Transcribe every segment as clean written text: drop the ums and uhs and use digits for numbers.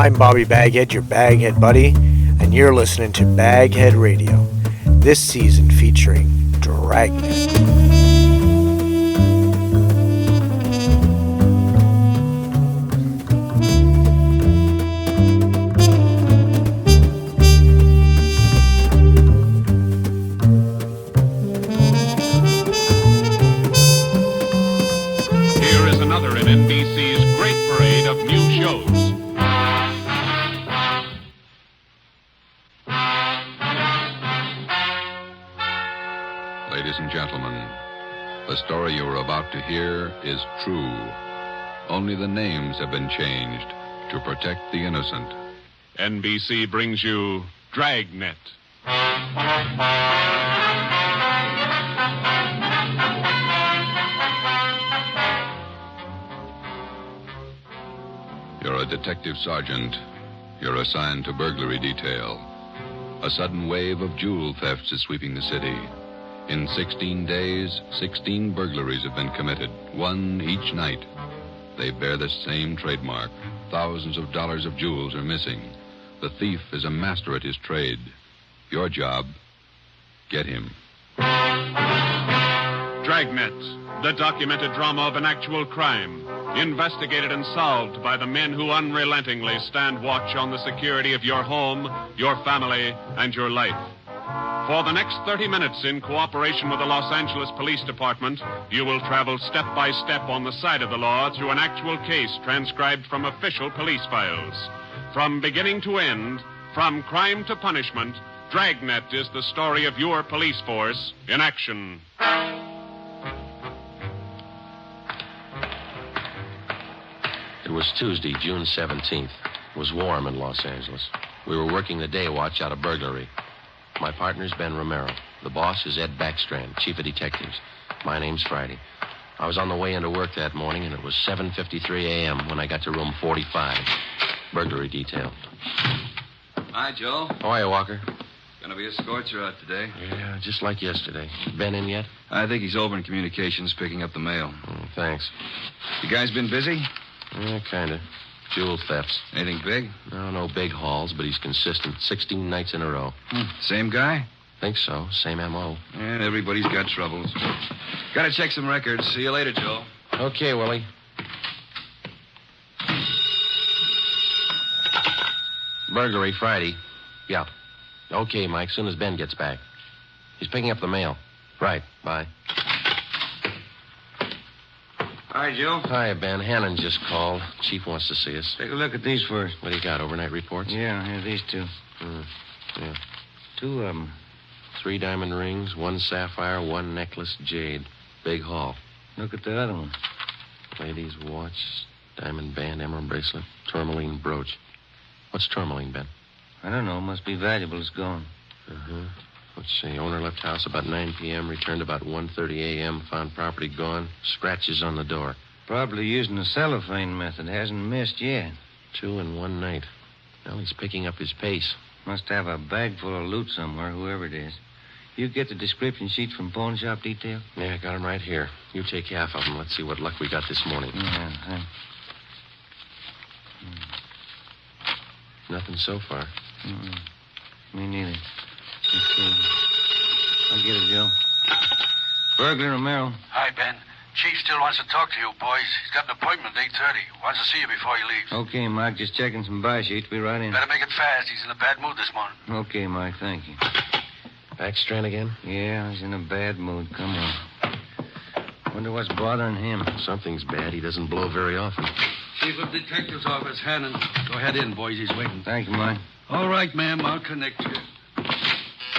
I'm Bobby Baghead, your Baghead buddy, and you're listening to Baghead Radio, this season featuring Dragnet. NBC's great parade of new shows. Ladies and gentlemen, the story you are about to hear is true. Only the names have been changed to protect the innocent. NBC brings you Dragnet. You're a detective sergeant. You're assigned to burglary detail. A sudden wave of jewel thefts is sweeping the city. In 16 days, 16 burglaries have been committed, one each night. They bear the same trademark. Thousands of dollars of jewels are missing. The thief is a master at his trade. Your job, get him. Dragnet, the documented drama of an actual crime, investigated and solved by the men who unrelentingly stand watch on the security of your home, your family, and your life. For the next 30 minutes, in cooperation with the Los Angeles Police Department, you will travel step by step on the side of the law through an actual case transcribed from official police files. From beginning to end, from crime to punishment, Dragnet is the story of your police force in action. It was Tuesday, June 17th. It was warm in Los Angeles. We were working the day watch out of burglary. My partner's Ben Romero. The boss is Ed Backstrand, chief of detectives. My name's Friday. I was on the way into work that morning, and it was 7:53 a.m. when I got to room 45. Burglary detail. Hi, Joe. How are you, Walker? Gonna be a scorcher out today. Yeah, just like yesterday. Ben in yet? I think he's over in communications picking up the mail. Thanks. You guys been busy? Yeah, kind of. Jewel thefts. Anything big? No big hauls, but he's consistent. 16 nights in a row. Same guy? Think so. Same M.O. And everybody's got troubles. Gotta check some records. See you later, Joe. Okay, Willie. Burglary Friday. Yeah. Okay, Mike, soon as Ben gets back. He's picking up the mail. Right, bye. Hi, Joe. Hi, Ben. Hannon just called. Chief wants to see us. Take a look at these first. What do you got, overnight reports? Yeah, these two. Yeah. Two of them. 3 diamond rings, 1 sapphire, 1 necklace, jade. Big haul. Look at the other one. Lady's watch, diamond band, emerald bracelet, tourmaline brooch. What's tourmaline, Ben? I don't know. Must be valuable. It's gone. Let's see. Owner left house about 9 p.m., returned about 1:30 a.m., found property gone, scratches on the door. Probably using the cellophane method. Hasn't missed yet. 2 in 1 night. Well, he's picking up his pace. Must have a bag full of loot somewhere, whoever it is. You get the description sheets from pawn shop detail? Yeah, I got them right here. You take half of them. Let's see what luck we got this morning. Yeah, Nothing so far. Me neither. Let's see. I'll get it, Joe. Burglar Romero. Hi, Ben. Chief still wants to talk to you, boys. He's got an appointment at 8:30. Wants to see you before he leaves. Okay, Mike. Just checking some buy sheets. Be right in. Better make it fast. He's in a bad mood this morning. Okay, Mike. Thank you. Backstrand again? Yeah, he's in a bad mood. Come on. Wonder what's bothering him. Something's bad. He doesn't blow very often. Chief of Detective's Office, Hannon. Go ahead in, boys. He's waiting. Thank you, Mike. All right, ma'am. I'll connect you.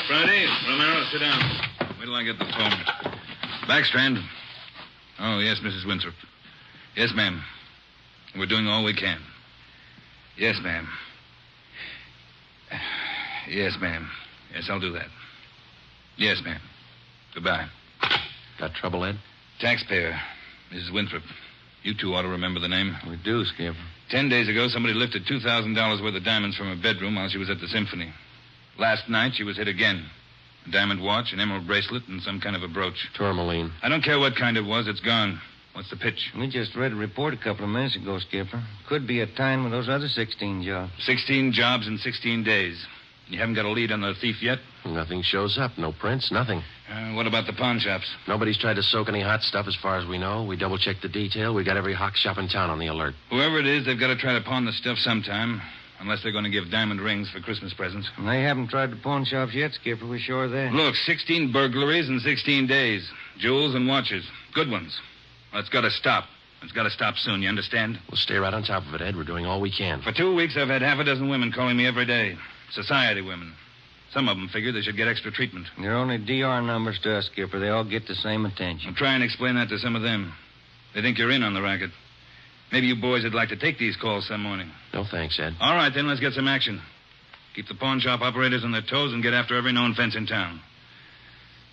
Friday, Romero, sit down. Wait till I get the phone. Backstrand. Oh, yes, Mrs. Winthrop. Yes, ma'am. We're doing all we can. Yes, ma'am. Yes, ma'am. Yes, I'll do that. Yes, ma'am. Goodbye. Got trouble, Ed? Taxpayer, Mrs. Winthrop. You two ought to remember the name. We do, Skipper. 10 days ago, somebody lifted $2,000 worth of diamonds from her bedroom while she was at the symphony. Last night, she was hit again. A diamond watch, an emerald bracelet, and some kind of a brooch. Tourmaline. I don't care what kind it was. It's gone. What's the pitch? We just read a report a couple of minutes ago, Skipper. Could be a tie-in with those other 16 jobs. 16 jobs in 16 days. You haven't got a lead on the thief yet? Nothing shows up. No prints, nothing. What about the pawn shops? Nobody's tried to soak any hot stuff as far as we know. We double-checked the detail. We got every hock shop in town on the alert. Whoever it is, they've got to try to pawn the stuff sometime. Unless they're going to give diamond rings for Christmas presents. And they haven't tried the pawn shops yet, Skipper. We're sure of that. Look, 16 burglaries in 16 days. Jewels and watches. Good ones. Well, it's got to stop. It's got to stop soon, you understand? We'll stay right on top of it, Ed. We're doing all we can. For 2 weeks, I've had half a dozen women calling me every day. Society women. Some of them figure they should get extra treatment. They're only DR numbers to us, Skipper. They all get the same attention. I'll try and explain that to some of them. They think you're in on the racket. Maybe you boys would like to take these calls some morning. No thanks, Ed. All right, then, let's get some action. Keep the pawn shop operators on their toes and get after every known fence in town.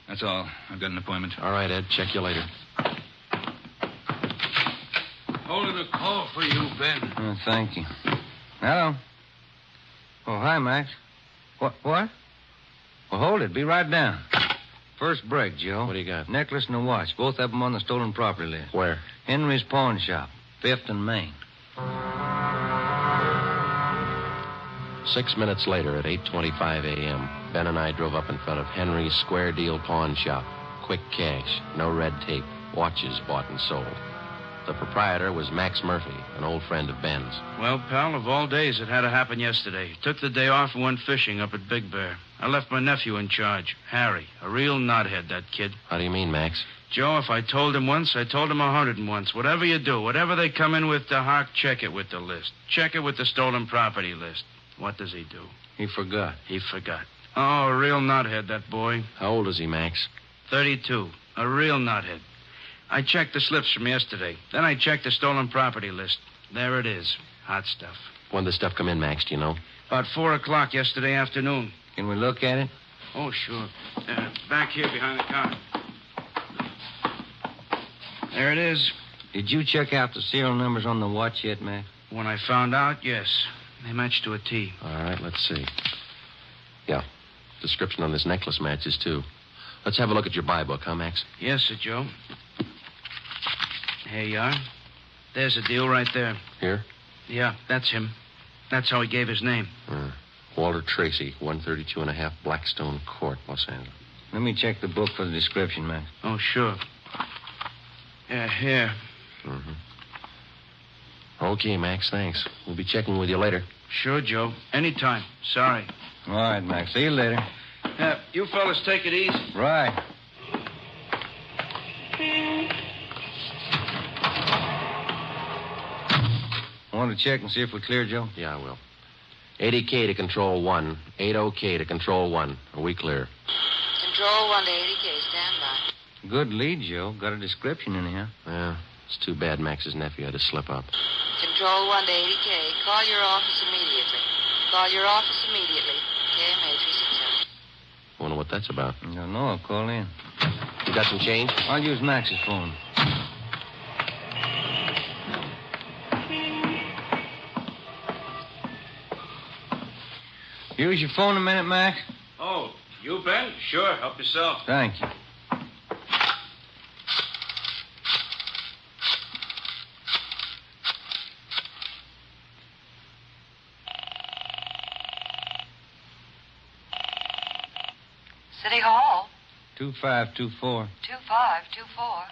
That's all. I've got an appointment. All right, Ed. Check you later. Holding a call for you, Ben. Oh, thank you. Hello. Oh, hi, Max. What? Well, hold it. Be right down. First break, Joe. What do you got? Necklace and a watch. Both of them on the stolen property list. Where? Henry's pawn shop. 5th and Main. 6 minutes later, at 8:25 a.m., Ben and I drove up in front of Henry's Square Deal Pawn Shop. Quick cash, no red tape, watches bought and sold. The proprietor was Max Murphy, an old friend of Ben's. Well, pal, of all days, it had to happen yesterday. Took the day off and went fishing up at Big Bear. I left my nephew in charge, Harry. A real knothead, that kid. How do you mean, Max? Joe, if I told him once, I told him 101. Whatever you do, whatever they come in with to Hawk, check it with the list. Check it with the stolen property list. What does he do? He forgot. He forgot. Oh, a real knothead, that boy. How old is he, Max? 32. A real knothead. I checked the slips from yesterday. Then I checked the stolen property list. There it is. Hot stuff. When did the stuff come in, Max, do you know? About 4 o'clock yesterday afternoon. Can we look at it? Oh, sure. Back here behind the counter. There it is. Did you check out the serial numbers on the watch yet, Max? When I found out, yes. They matched to a T. All right, let's see. Yeah. Description on this necklace matches, too. Let's have a look at your buy book, huh, Max? Yes, sir, Joe. Here you are. There's a deal right there. Here? Yeah, that's him. That's how he gave his name. Walter Tracy, 132.5 Blackstone Court, Los Angeles. Let me check the book for the description, Max. Oh, sure. Yeah, here. Mm-hmm. Okay, Max, thanks. We'll be checking with you later. Sure, Joe. Anytime. Sorry. All right, Max. See you later. You fellas take it easy. Right. Want to check and see if we're clear, Joe? Yeah, I will. 80K to Control 1. 80K to Control 1. Are we clear? Control 1 to 80K. Stand by. Good lead, Joe. Got a description in here. Yeah. It's too bad Max's nephew had to slip up. Control 1 to 80K. Call your office immediately. Call your office immediately. KMA 367. Wonder what that's about. I don't know. I'll call in. You got some change? I'll use Max's phone. Use your phone a minute, Max. Oh, you, Ben? Sure. Help yourself. Thank you. City Hall. 2524. 2524.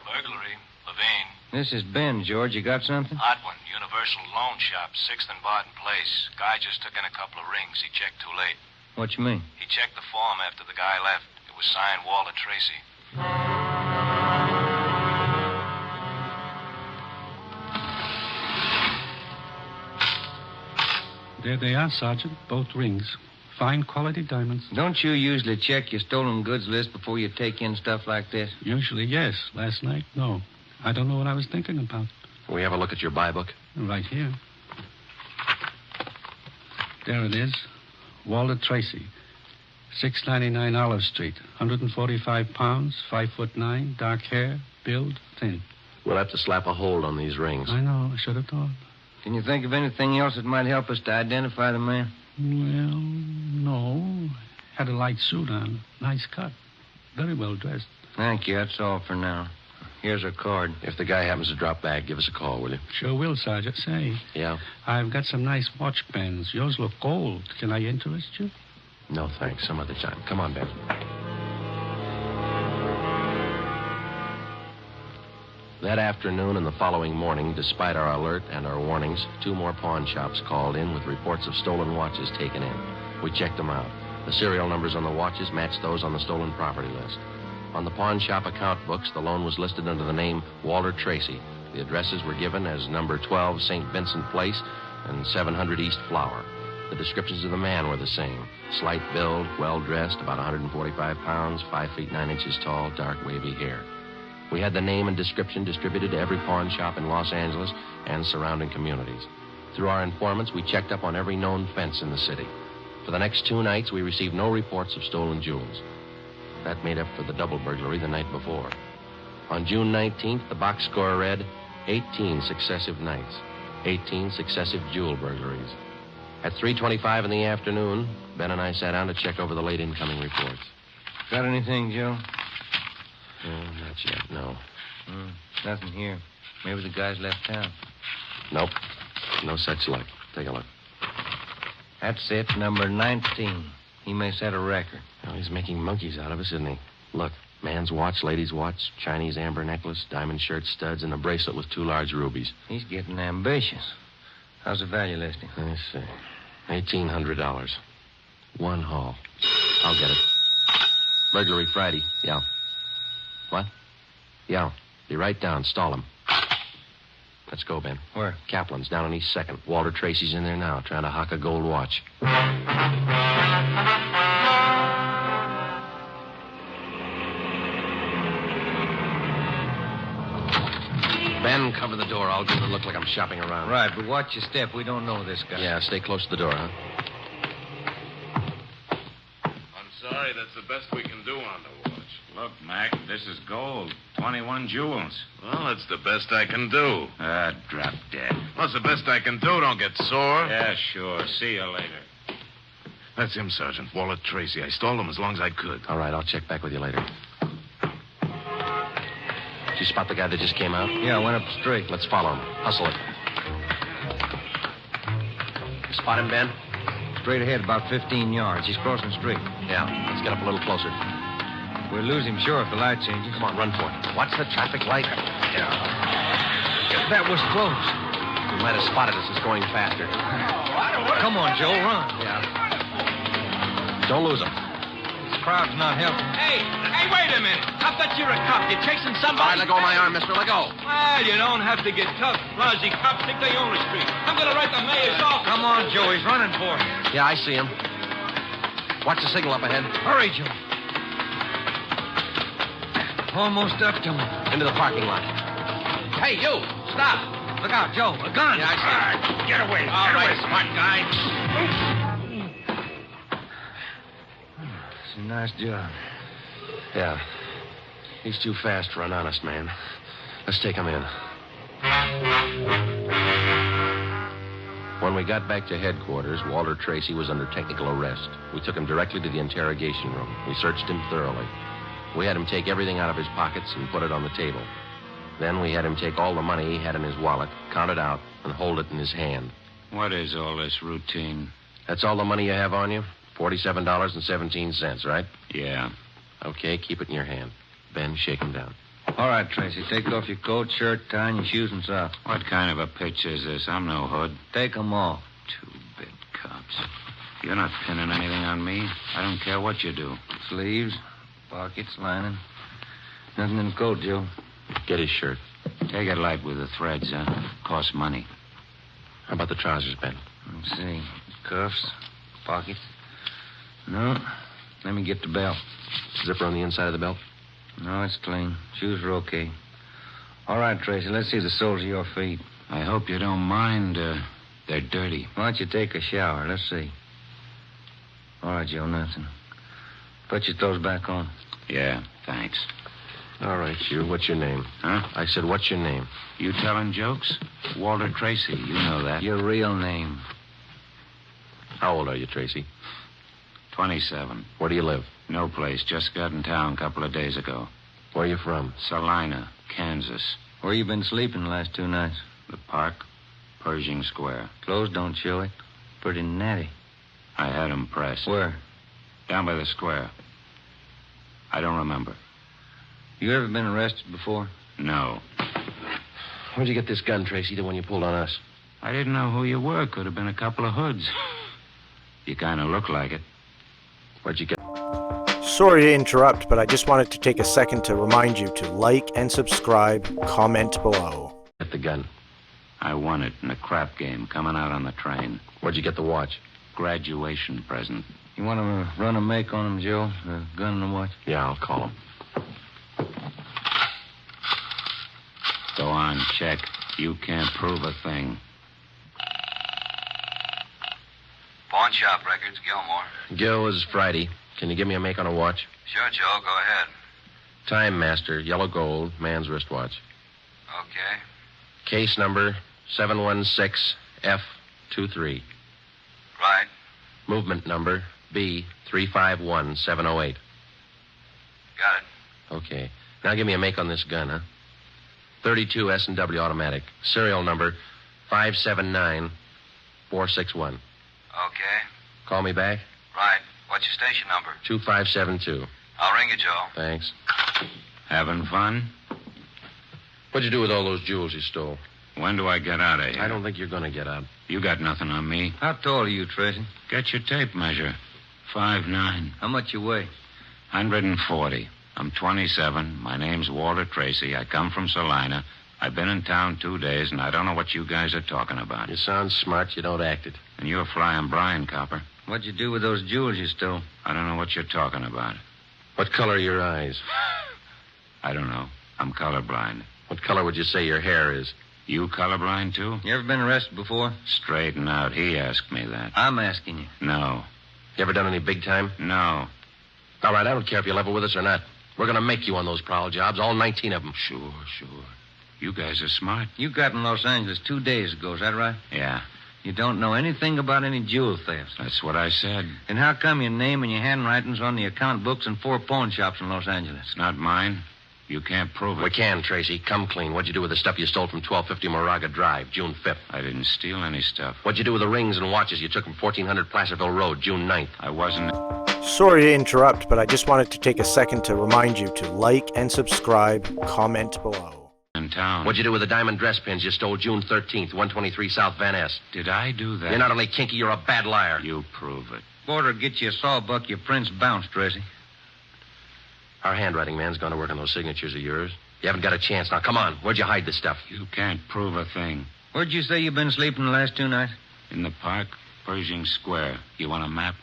Burglary. Levine. This is Ben, George. You got something? Hot one. Universal Loan Shop, 6th and Barton Place. Guy just took in a couple of rings. He checked too late. What you mean? He checked the form after the guy left. It was signed Walter Tracy. There they are, Sergeant. Both rings. Fine quality diamonds. Don't you usually check your stolen goods list before you take in stuff like this? Usually, yes. Last night, no. I don't know what I was thinking about. Can we have a look at your buy book? Right here. There it is. Walter Tracy. 699 Olive Street. 145 pounds, 5'9", dark hair, build, thin. We'll have to slap a hold on these rings. I know. I should have thought. Can you think of anything else that might help us to identify the man? Well, no. Had a light suit on. Nice cut. Very well dressed. Thank you. That's all for now. Here's her card. If the guy happens to drop back, give us a call, will you? Sure will, Sergeant. Say, Yeah? I've got some nice watch bands. Yours look gold. Can I interest you? No, thanks. Some other time. Come on, Ben. That afternoon and the following morning, despite our alert and our warnings, 2 more pawn shops called in with reports of stolen watches taken in. We checked them out. The serial numbers on the watches matched those on the stolen property list. On the pawn shop account books, the loan was listed under the name Walter Tracy. The addresses were given as number 12 St. Vincent Place and 700 East Flower. The descriptions of the man were the same. Slight build, well-dressed, about 145 pounds, 5 feet 9 inches tall, dark wavy hair. We had the name and description distributed to every pawn shop in Los Angeles and surrounding communities. Through our informants, we checked up on every known fence in the city. For the next 2 nights, we received no reports of stolen jewels. That made up for the double burglary the night before. On June 19th, the box score read 18 successive nights, 18 successive jewel burglaries. At 3:25 in the afternoon, Ben and I sat down to check over the late incoming reports. Got anything, Joe? Not yet, no. Nothing here. Maybe the guys left town. Nope. No such luck. Take a look. That's it, number 19. He may set a record. Well, he's making monkeys out of us, isn't he? Look, man's watch, lady's watch, Chinese amber necklace, diamond shirt studs, and a bracelet with 2 large rubies. He's getting ambitious. How's the value listing? I see. $1,800. 1 haul. I'll get it. Burglary Friday. Yeah. What? Yeah. Be right down. Stall him. Let's go, Ben. Where? Kaplan's down on East 2nd. Walter Tracy's in there now, trying to hock a gold watch. Ben, cover the door. I'll give it a look like I'm shopping around. Right, but watch your step. We don't know this guy. Yeah, stay close to the door, huh? I'm sorry, that's the best we can do on the watch. Look, Mac, this is gold. 21 jewels. Well, that's the best I can do. Drop dead. Well, it's the best I can do. Don't get sore. Yeah, sure. See you later. That's him, Sergeant. Walter Tracy. I stalled him as long as I could. All right, I'll check back with you later. Did you spot the guy that just came out? Yeah, I went up the street. Let's follow him. Hustle it. You spot him, Ben? Straight ahead, about 15 yards. He's crossing the street. Yeah, let's get up a little closer. We'll lose him, sure, if the light changes. Come on, run for it. Watch the traffic light. Yeah. That was close. He might have spotted us. It's going faster. Come on, Joe, run. Yeah. Don't lose him. This crowd's not helping. Hey, wait a minute. I bet you're a cop. You're chasing somebody. All right, let go of my arm, mister. Let go. Well, you don't have to get tough. Lousy cops think they own the street. I'm going to write the mayor's office. Come on, Joe. He's running for it. Yeah, I see him. Watch the signal up ahead. Hurry, Joe. Almost up to him. Into the parking lot. Hey, you! Stop! Look out, Joe. A gun. Yeah, I see him. Get away. All right, smart guy. It's a nice job. Yeah. He's too fast for an honest man. Let's take him in. When we got back to headquarters, Walter Tracy was under technical arrest. We took him directly to the interrogation room. We searched him thoroughly. We had him take everything out of his pockets and put it on the table. Then we had him take all the money he had in his wallet, count it out, and hold it in his hand. What is all this routine? That's all the money you have on you? $47.17, right? Yeah. Okay, keep it in your hand. Ben, shake him down. All right, Tracy. Take off your coat, shirt, tie, and your shoes and socks. What kind of a pitch is this? I'm no hood. Take them off. Two-bit cops. You're not pinning anything on me. I don't care what you do. Sleeves, pockets, lining. Nothing in the coat, Joe. Get his shirt. Take it light with the threads, huh? Costs money. How about the trousers, Ben? Let's see. Cuffs, pockets. No. Let me get the belt. Zipper on the inside of the belt? No, it's clean. Shoes are okay. All right, Tracy, let's see the soles of your feet. I hope you don't mind. They're dirty. Why don't you take a shower? Let's see. All right, Joe, nothing. Put your toes back on. Yeah, thanks. All right, you. What's your name? Huh? I said, what's your name? You telling jokes? Walter Tracy. You know that. Your real name. How old are you, Tracy? 27. Where do you live? No place. Just got in town a couple of days ago. Where are you from? Salina, Kansas. Where you been sleeping the last 2 nights? The park, Pershing Square. Clothes don't show it. Pretty natty. I had him pressed. Where? Down by the square. I don't remember. You ever been arrested before? No. Where'd you get this gun, Tracy, the one you pulled on us? I didn't know who you were. Could have been a couple of hoods. You kind of look like it. Where'd you get... Sorry to interrupt, but I just wanted to take a second to remind you to like and subscribe, comment below. Get the gun. I won it in a crap game coming out on the train. Where'd you get the watch? Graduation present. You want to run a make on him, Joe? The gun and the watch? Yeah, I'll call him. Go on, check. You can't prove a thing. Pawn shop records, Gilmore. Gil, is Friday. Can you give me a make on a watch? Sure, Joe. Go ahead. Time Master, yellow gold, man's wristwatch. Okay. Case number 716F23. Right. Movement number B351708. Got it. Okay. Now give me a make on this gun, huh? 32 S&W automatic. Serial number 579461. Okay. Call me back? Right. What's your station number? 2572. I'll ring you, Joe. Thanks. Having fun? What'd you do with all those jewels you stole? When do I get out of here? I don't think you're going to get out. You got nothing on me. How tall are you, Tracy? Get your tape measure. 5'9". How much you weigh? 140. I'm 27. My name's Walter Tracy. I come from Salina. I've been in town 2 days, and I don't know what you guys are talking about. You sound smart. You don't act it. And you're Flying Brian, copper. What'd you do with those jewels you stole? I don't know what you're talking about. What color are your eyes? I don't know. I'm colorblind. What color would you say your hair is? You colorblind, too? You ever been arrested before? Straighten out. He asked me that. I'm asking you. No. You ever done any big time? No. All right, I don't care if you level with us or not. We're going to make you on those prowl jobs, all 19 of them. Sure. You guys are smart. You got in Los Angeles 2 days ago, is that right? Yeah. You don't know anything about any jewel thefts. That's what I said. And how come your name and your handwriting's on the account books in 4 pawn shops in Los Angeles? It's not mine. You can't prove it. We can, Tracy. Come clean. What'd you do with the stuff you stole from 1250 Moraga Drive, June 5th? I didn't steal any stuff. What'd you do with the rings and watches you took from 1400 Placerville Road, June 9th? I wasn't... Sorry to interrupt, but I just wanted to take a second to remind you to like and subscribe, comment below. In town. What'd you do with the diamond dress pins you stole June 13th, 123 South Van Ness? Did I do that? You're not only kinky, you're a bad liar. You prove it. Border get you a sawbuck, your prints bounced, Tracy. Our handwriting man's gone to work on those signatures of yours. You haven't got a chance. Now, come on. Where'd you hide this stuff? You can't prove a thing. Where'd you say you've been sleeping the last 2 nights? In the park, Pershing Square. You want a map?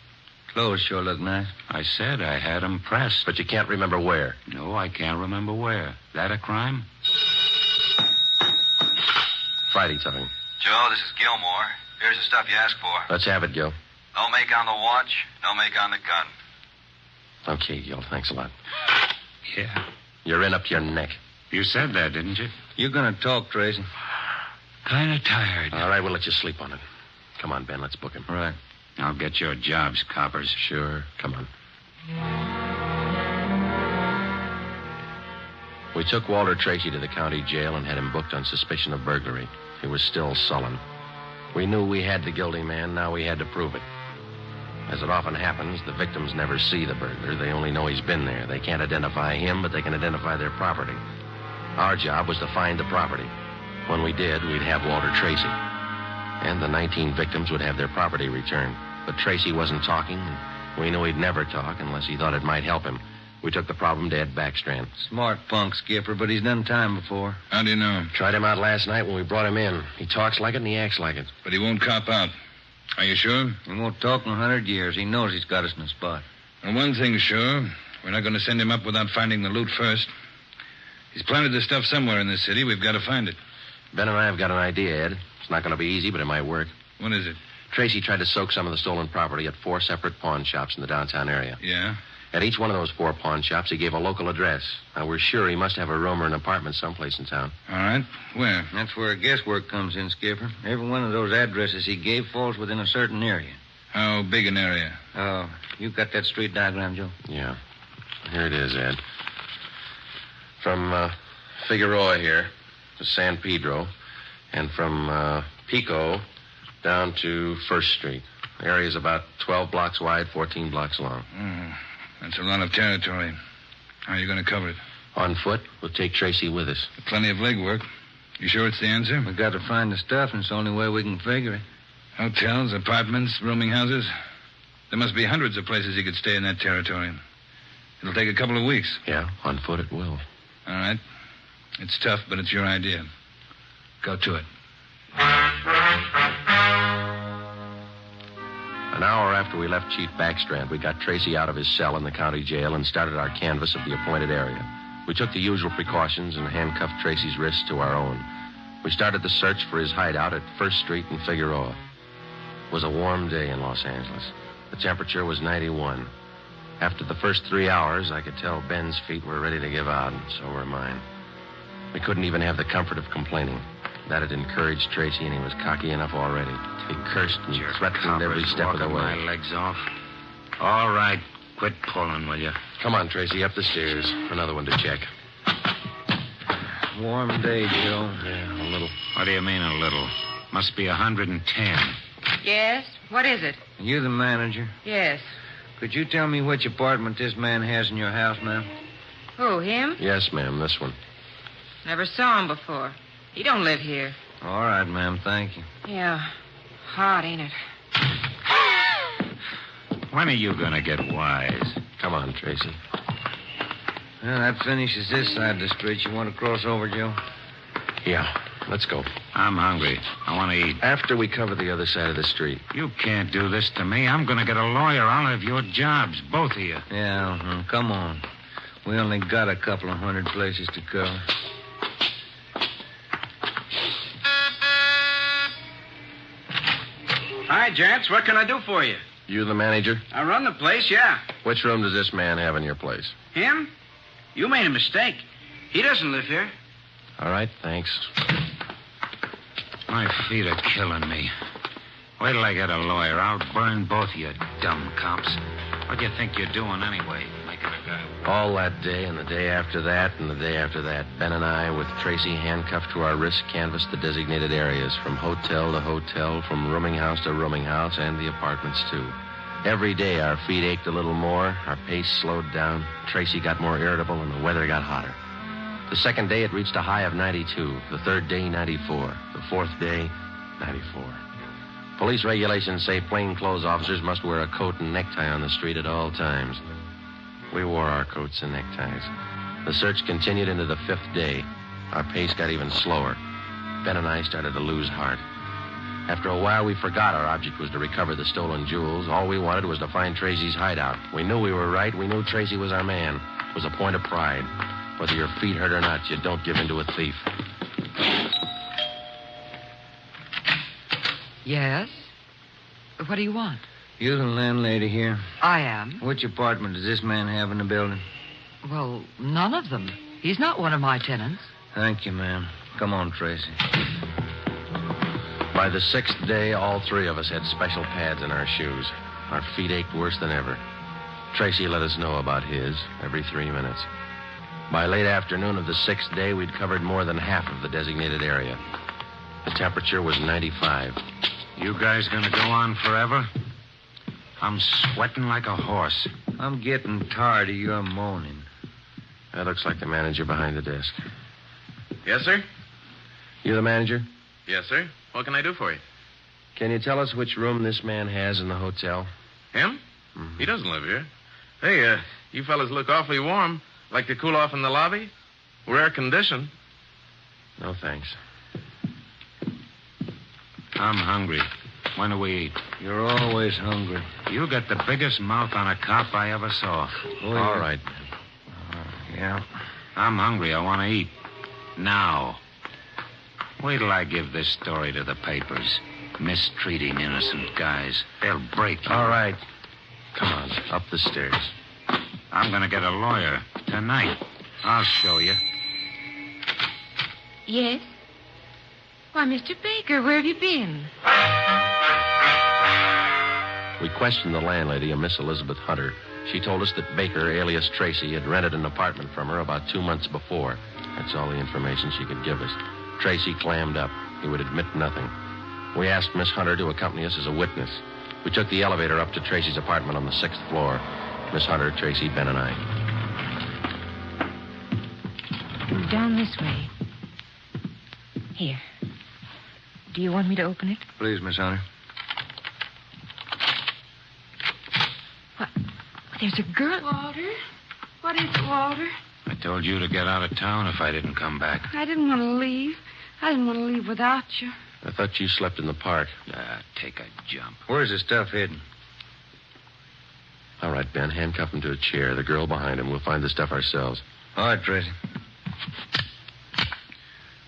Clothes sure look nice. I said I had them pressed. But you can't remember where. No, I can't remember where. That a crime? Friday talking. Joe, this is Gilmore. Here's the stuff you asked for. Let's have it, Gil. No make on the watch, no make on the gun. Okay, Gil. Thanks a lot. Yeah. You're in up to your neck. You said that, didn't you? You're gonna talk, Tracy. Kind of tired. All right, we'll let you sleep on it. Come on, Ben. Let's book him. Right. I'll get your jobs, coppers. Sure. Come on. We took Walter Tracy to the county jail and had him booked on suspicion of burglary. He was still sullen. We knew we had the guilty man. Now we had to prove it. As it often happens, the victims never see the burglar. They only know he's been there. They can't identify him, but they can identify their property. Our job was to find the property. When we did, we'd have Walter Tracy. And the 19 victims would have their property returned. But Tracy wasn't talking, and we knew he'd never talk unless he thought it might help him. We took the problem to Ed Backstrand. Smart punk, Skipper, but he's done time before. How do you know? Tried him out last night when we brought him in. He talks like it and he acts like it. But he won't cop out. Are you sure? He won't talk in 100 years. He knows he's got us in a spot. Well, one thing's sure. We're not going to send him up without finding the loot first. He's planted the stuff somewhere in this city. We've got to find it. Ben and I have got an idea, Ed. It's not going to be easy, but it might work. What is it? Tracy tried to soak some of the stolen property at 4 separate pawn shops in the downtown area. Yeah? At each one of those 4 pawn shops, he gave a local address. Now, we're sure he must have a room or an apartment someplace in town. All right. Where? That's where guesswork comes in, Skipper. Every one of those addresses he gave falls within a certain area. How big an area? Oh, you got that street diagram, Joe? Yeah. Here it is, Ed. From Figueroa here to San Pedro, and from Pico down to 1st Street. The area's about 12 blocks wide, 14 blocks long. That's a lot of territory. How are you going to cover it? On foot. We'll take Tracy with us. Plenty of legwork. You sure it's the answer? We got to find the stuff, and it's the only way we can figure it. Hotels, apartments, rooming houses. There must be hundreds of places he could stay in that territory. It'll take a couple of weeks. Yeah, on foot it will. All right. It's tough, but it's your idea. Go to it. An hour after we left Chief Backstrand, we got Tracy out of his cell in the county jail and started our canvass of the appointed area. We took the usual precautions and handcuffed Tracy's wrists to our own. We started the search for his hideout at 1st Street and Figueroa. It was a warm day in Los Angeles. The temperature was 91. After the first 3 hours, I could tell Ben's feet were ready to give out, and so were mine. We couldn't even have the comfort of complaining. That had encouraged Tracy, and he was cocky enough already. He cursed and threatened every step of the way. My legs off. All right, quit pulling, will you? Come on, Tracy, up the stairs. Another one to check. Warm day, Joe. Yeah, a little. What do you mean, a little? Must be 110. Yes? What is it? You the manager? Yes. Could you tell me which apartment this man has in your house, ma'am? Who, him? Yes, ma'am, this one. Never saw him before. He don't live here. All right, ma'am, thank you. Yeah. Hot, ain't it? When are you going to get wise? Come on, Tracy. Well, that finishes this side of the street. You want to cross over, Joe? Yeah, let's go. I'm hungry. I want to eat. After we cover the other side of the street. You can't do this to me. I'm going to get a lawyer. I'll have your jobs, both of you. Yeah, come on. We only got a couple of hundred places to cover. Hi, gents. What can I do for you? You the manager? I run the place, yeah. Which room does this man have in your place? Him? You made a mistake. He doesn't live here. All right, thanks. My feet are killing me. Wait till I get a lawyer. I'll burn both of you dumb cops. What do you think you're doing anyway? Making a guy... All that day and the day after that and the day after that, Ben and I, with Tracy handcuffed to our wrists, canvassed the designated areas, from hotel to hotel, from rooming house to rooming house, and the apartments, too. Every day our feet ached a little more, our pace slowed down, Tracy got more irritable, and the weather got hotter. The second day it reached a high of 92, the third day 94, the fourth day 94. Police regulations say plainclothes officers must wear a coat and necktie on the street at all times. We wore our coats and neckties. The search continued into the fifth day. Our pace got even slower. Ben and I started to lose heart. After a while, we forgot our object was to recover the stolen jewels. All we wanted was to find Tracy's hideout. We knew we were right. We knew Tracy was our man. It was a point of pride. Whether your feet hurt or not, you don't give in to a thief. Yes? What do you want? You the landlady here? I am. Which apartment does this man have in the building? Well, none of them. He's not one of my tenants. Thank you, ma'am. Come on, Tracy. By the sixth day, all three of us had special pads in our shoes. Our feet ached worse than ever. Tracy let us know about his every 3 minutes. By late afternoon of the sixth day, we'd covered more than half of the designated area. The temperature was 95. You guys gonna go on forever? I'm sweating like a horse. I'm getting tired of your moaning. That looks like the manager behind the desk. Yes, sir? You the manager? Yes, sir. What can I do for you? Can you tell us which room this man has in the hotel? Him? Mm-hmm. He doesn't live here. Hey, you fellas look awfully warm. Like to cool off in the lobby? We're air-conditioned. No, thanks. I'm hungry. When do we eat? You're always hungry. You got the biggest mouth on a cop I ever saw. Oh, all right. Yeah. I'm hungry. I want to eat. Now. Wait till I give this story to the papers. Mistreating innocent guys. They'll break you. All right. Come on, up the stairs. I'm going to get a lawyer tonight. I'll show you. Yes? Why, Mr. Baker, where have you been? We questioned the landlady, a Miss Elizabeth Hunter. She told us that Baker, alias Tracy, had rented an apartment from her about 2 months before. That's all the information she could give us. Tracy clammed up. He would admit nothing. We asked Miss Hunter to accompany us as a witness. We took the elevator up to Tracy's apartment on the 6th floor. Miss Hunter, Tracy, Ben, and I. Down this way. Here. Do you want me to open it? Please, Miss Hunter. What? There's a girl. Walter? What is it, Walter? I told you to get out of town if I didn't come back. I didn't want to leave. I didn't want to leave without you. I thought you slept in the park. Take a jump. Where's the stuff hidden? All right, Ben, handcuff him to a chair. The girl behind him. We'll find the stuff ourselves. All right, Tracy.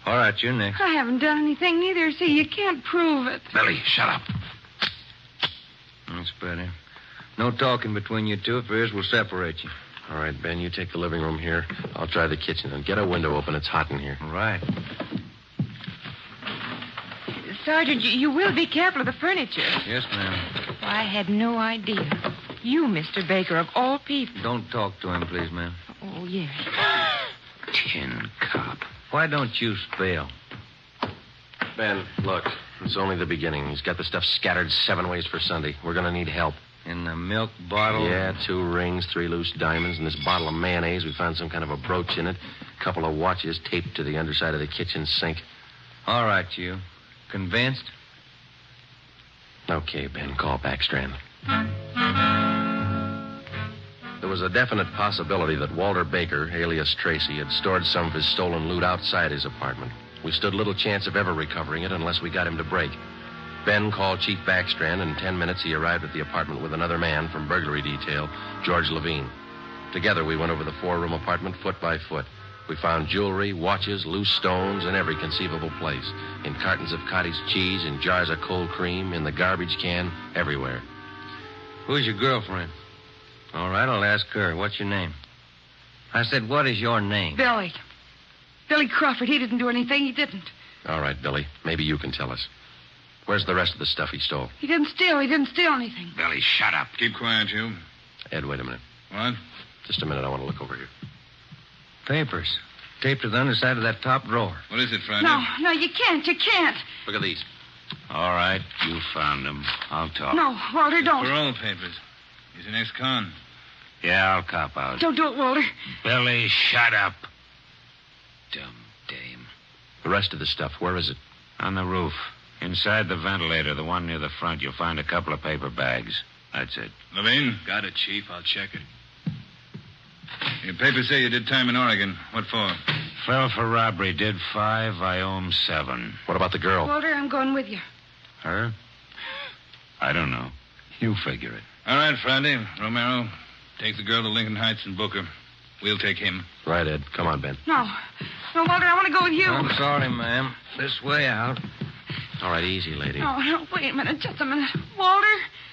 All right, you're next. I haven't done anything neither. See, you can't prove it. Billy, shut up. That's better. No talking between you two. If there is, we'll separate you. All right, Ben, you take the living room here. I'll try the kitchen. And get a window open. It's hot in here. All right. Sergeant, you will be careful of the furniture. Yes, ma'am. I had no idea. You, Mr. Baker, of all people. Don't talk to him, please, ma'am. Oh, yes. Tin cop. Why don't you spell? Ben, look. It's only the beginning. He's got the stuff scattered 7 ways for Sunday. We're going to need help. In the milk bottle? Yeah, 2 rings, 3 loose diamonds, and this bottle of mayonnaise. We found some kind of a brooch in it. A couple of watches taped to the underside of the kitchen sink. All right, you. Convinced? Okay, Ben, call Backstrand. There was a definite possibility that Walter Baker, alias Tracy, had stored some of his stolen loot outside his apartment. We stood little chance of ever recovering it unless we got him to break. Ben called Chief Backstrand, and in 10 minutes he arrived at the apartment with another man from burglary detail, George Levine. Together we went over the 4-room apartment foot by foot. We found jewelry, watches, loose stones in every conceivable place. In cartons of cottage cheese, in jars of cold cream, in the garbage can, everywhere. Who's your girlfriend? All right, I'll ask her. What's your name? I said, what is your name? Billy. Billy Crawford. He didn't do anything. He didn't. All right, Billy. Maybe you can tell us. Where's the rest of the stuff he stole? He didn't steal. He didn't steal anything. Billy, shut up. Keep quiet, you. Ed, wait a minute. What? Just a minute. I want to look over here. Papers. Taped to the underside of that top drawer. What is it, Friday? No, you can't. You can't. Look at these. All right, you found them. I'll talk. No, Walter, don't. Parole papers. He's an ex-con. Yeah, I'll cop out. Don't do it, Walter. Billy, shut up. Dumb dame. The rest of the stuff, where is it? On the roof. Inside the ventilator, the one near the front, you'll find a couple of paper bags. That's it. Levine? Got it, Chief. I'll check it. Your papers say you did time in Oregon. What for? Fell for robbery. Did 5. I owe him 7. What about the girl? Walter, I'm going with you. Her? I don't know. You figure it. All right, Friday. Romero, take the girl to Lincoln Heights and book her. We'll take him. Right, Ed. Come on, Ben. No, Walter, I want to go with you. I'm sorry, ma'am. This way out. All right, easy, lady. No, wait a minute. Just a minute. Walter?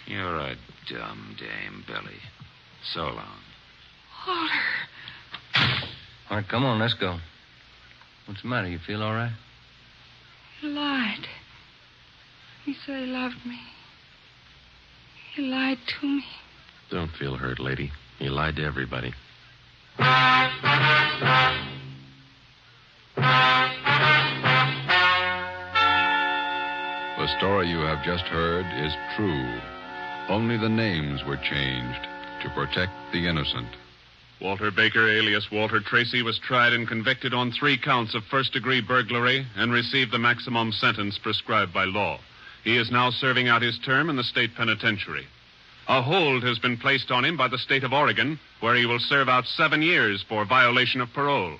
You're a dumb dame, Billy. So long. Walter. All right, come on, let's go. What's the matter? You feel all right? He lied. He said he loved me. He lied to me. Don't feel hurt, lady. He lied to everybody. The story you have just heard is true. Only the names were changed to protect the innocent. Walter Baker, alias Walter Tracy, was tried and convicted on 3 counts of first-degree burglary and received the maximum sentence prescribed by law. He is now serving out his term in the state penitentiary. A hold has been placed on him by the state of Oregon, where he will serve out 7 years for violation of parole.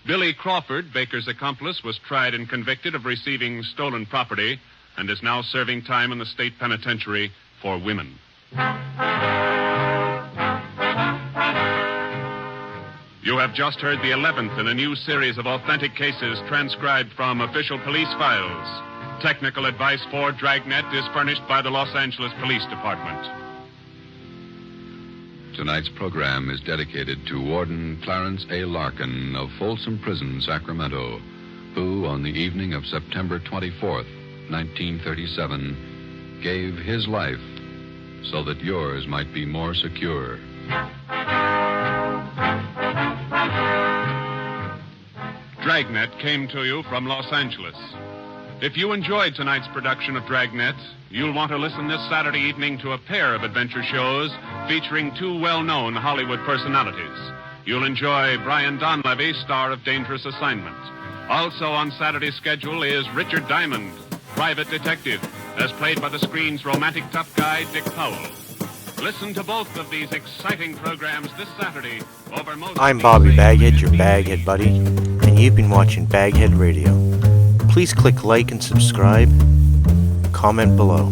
Billy Crawford, Baker's accomplice, was tried and convicted of receiving stolen property and is now serving time in the state penitentiary for women. You have just heard the 11th in a new series of authentic cases transcribed from official police files. Technical advice for Dragnet is furnished by the Los Angeles Police Department. Tonight's program is dedicated to Warden Clarence A. Larkin of Folsom Prison, Sacramento, who, on the evening of September 24th, 1937, gave his life so that yours might be more secure. Dragnet came to you from Los Angeles. If you enjoyed tonight's production of Dragnet, you'll want to listen this Saturday evening to a pair of adventure shows featuring two well-known Hollywood personalities. You'll enjoy Brian Donlevy, star of Dangerous Assignment. Also on Saturday's schedule is Richard Diamond, private detective, as played by the screen's romantic tough guy, Dick Powell. Listen to both of these exciting programs this Saturday over most... I'm Bobby Baghead, your Baghead buddy, and you've been watching Baghead Radio. Please click like and subscribe. Comment below.